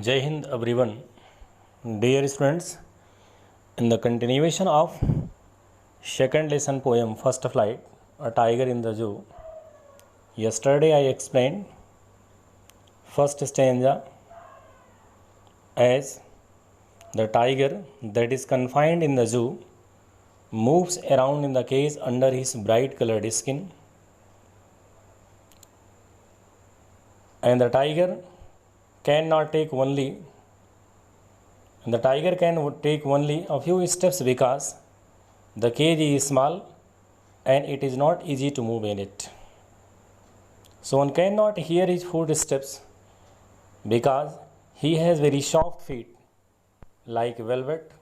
Jai Hind everyone. Dear students, in the continuation of second lesson poem First Flight, A Tiger in the Zoo. Yesterday I explained first stanza as the tiger that is confined in the zoo moves around in the cage under his bright colored skin, and the tiger cannot take only and the tiger can take only a few steps because the cage is small and it is not easy to move in it. So one cannot hear his footsteps because he has very soft feet like velvet.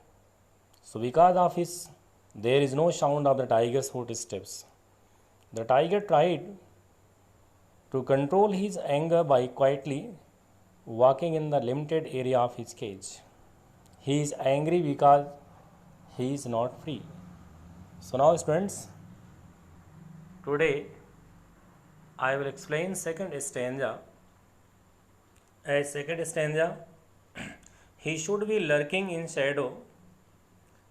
So because of his there is no sound of the tiger's footsteps. The tiger tried to control his anger by quietly walking in the limited area of his cage. He is angry because he is not free. So now students, today I will explain second stanza. As second stanza, he should be lurking in shadow,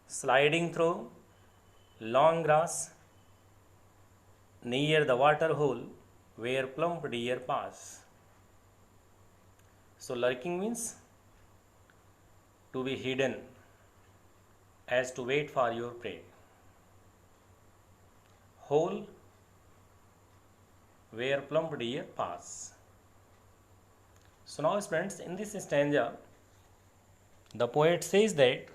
sliding through long grass near the water hole where plump deer pass. So lurking means to be hidden as to wait for your prey. Hole where plump deer pass. So now friends, in this stanza, the poet says that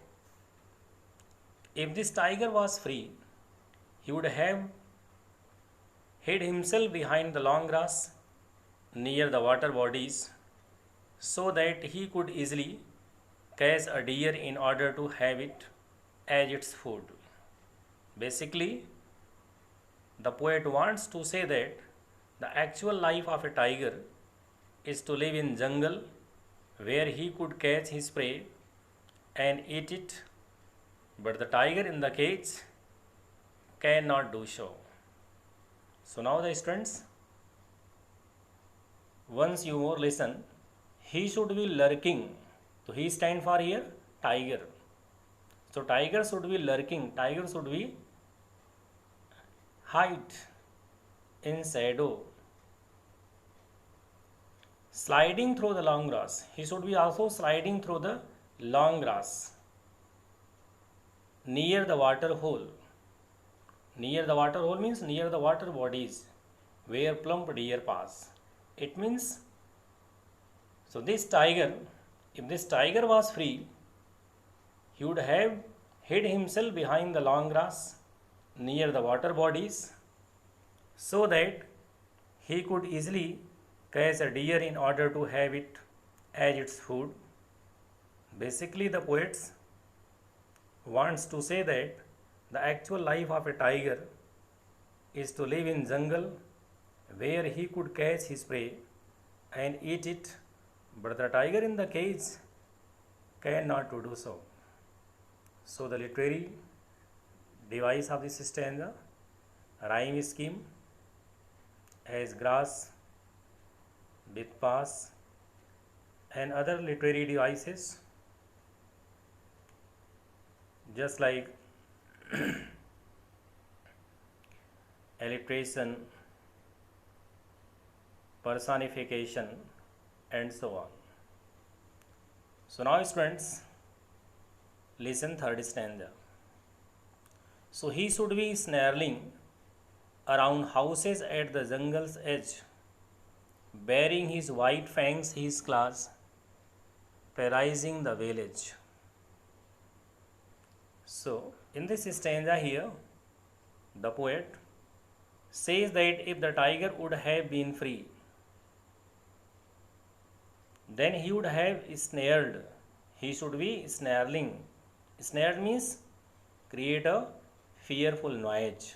if this tiger was free, he would have hid himself behind the long grass near the water bodies so that he could easily catch a deer in order to have it as its food. Basically, the poet wants to say that the actual life of a tiger is to live in jungle where he could catch his prey and eat it, but the tiger in the cage cannot do so. So now the students, once you more listen, he should be lurking. So he stand for here tiger. So tiger should be lurking, tiger should be hide in shadow, sliding through the long grass. He should be also sliding through the long grass near the water hole. Near the water hole means near the water bodies where plump deer pass. It means, so this tiger, if this tiger was free, he would have hid himself behind the long grass near the water bodies so that he could easily catch a deer in order to have it as its food. Basically, the poets wants to say that the actual life of a tiger is to live in jungle where he could catch his prey and eat it, but the tiger in the cage cannot to do so. So the literary device of this stanza, rhyme scheme as grass, with pass and other literary devices just like alliteration, personification and so on. So now students, listen third stanza. So he should be snarling around houses at the jungle's edge, bearing his white fangs his claws, terrorizing the village. So in this stanza here, the poet says that if the tiger would have been free, then he would have snared. He should be snarling. Snared means create a fearful noise.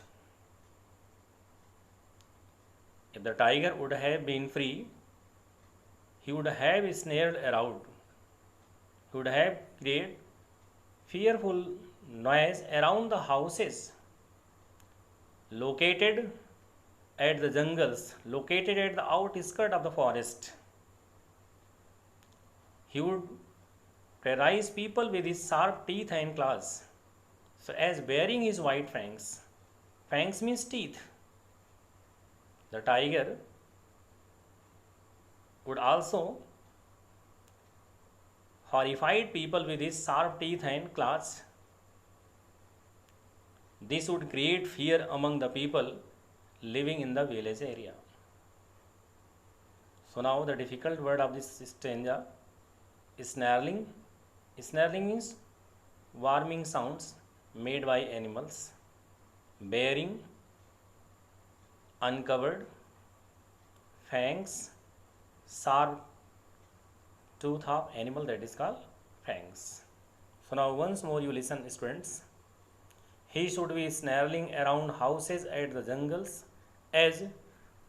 If the tiger would have been free, he would have snared around. He would have created fearful noise around the houses located at the jungles, located at the outskirts of the forest. He would terrorize people with his sharp teeth and claws. So, as bearing his white fangs, fangs means teeth, the tiger would also horrify people with his sharp teeth and claws. This would create fear among the people living in the village area. So now the difficult word of this stanza is snarling. Snarling means warming sounds made by animals. Bearing, uncovered, fangs, sharp tooth of animal, that is called fangs. So now once more you listen, students. He should be snarling around houses at the jungles, as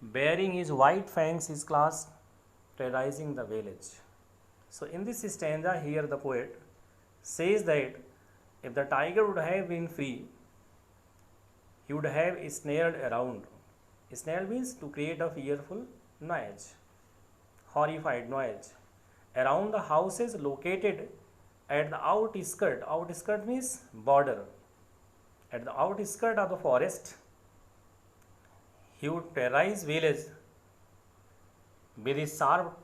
bearing his white fangs his claws, terrorizing the village. So in this stanza here the poet says that if the tiger would have been free, he would have snared around. Snare means to create a fearful noise, horrified noise, around the houses located at the outskirt. Outskirt means border. At the outskirt of the forest, he would terrorize village with his sharp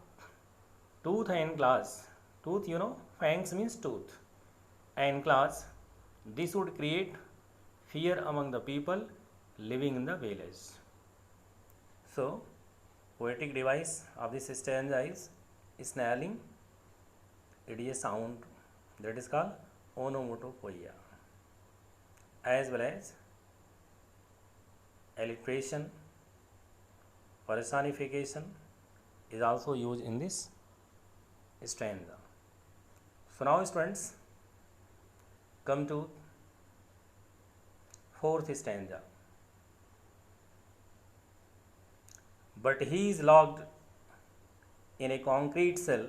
tooth and claws. Tooth, fangs means tooth and claws. This would create fear among the people living in the village. So, poetic device of this stanza is snarling. It is a sound that is called onomatopoeia, as well as alliteration, personification is also used in this stanza. So now students, come to fourth stanza. But he is locked in a concrete cell,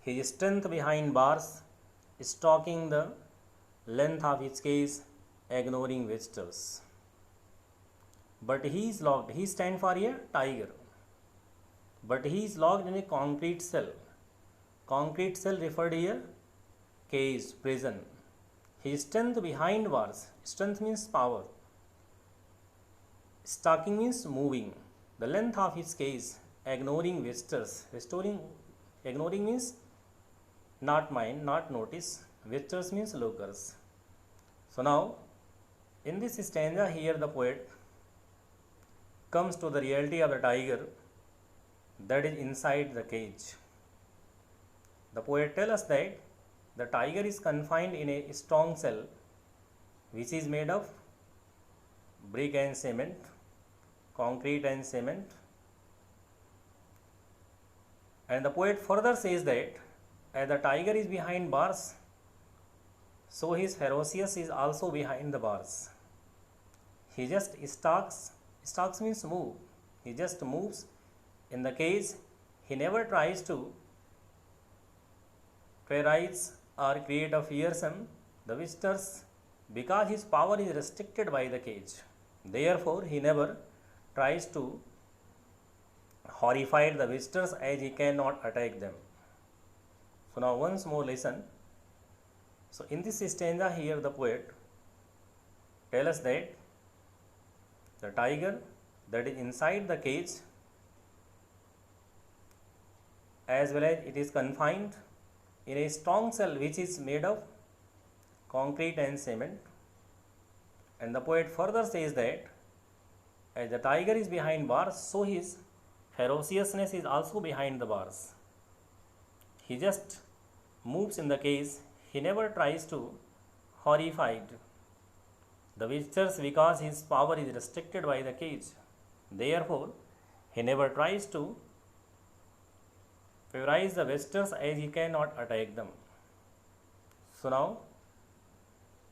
his strength behind bars, stalking the length of his cage, ignoring visitors. But he is locked. He stands for a tiger. But he is locked in a concrete cell. Concrete cell referred here cage, prison. His strength behind bars. Strength means power. Stalking means moving. The length of his cage, ignoring visitors. Ignoring means not mind, not notice. Visitors means lookers. So now, in this stanza here the poet comes to the reality of the tiger that is inside the cage. The poet tells us that the tiger is confined in a strong cell which is made of brick and cement, concrete and cement. And the poet further says that as the tiger is behind bars, so his ferocious is also behind the bars. He just stalks means move. He just moves in the cage. He never tries to terrorize or create a fearsome the visitors, because his power is restricted by the cage. Therefore, he never tries to horrify the visitors, as he cannot attack them. So now once more listen. So in this stanza here the poet tells us that the tiger that is inside the cage, as well as it is confined in a strong cell which is made of concrete and cement. And the poet further says that as the tiger is behind bars, so his ferociousness is also behind the bars. He just moves in the cage. He never tries to horrify the visitors, because his power is restricted by the cage. Therefore, he never tries to terrorize the visitors, as he cannot attack them. So now,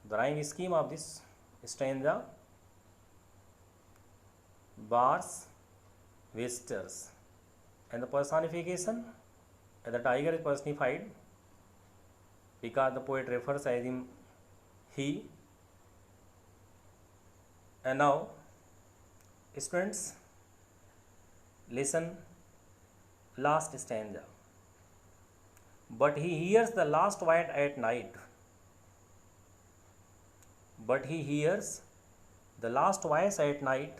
the rhyme scheme of this stanza: bars, visitors, and the personification, the tiger is personified because the poet refers as him, he. And now, students, listen last stanza. but he hears the last voice at night. But he hears the last voice at night.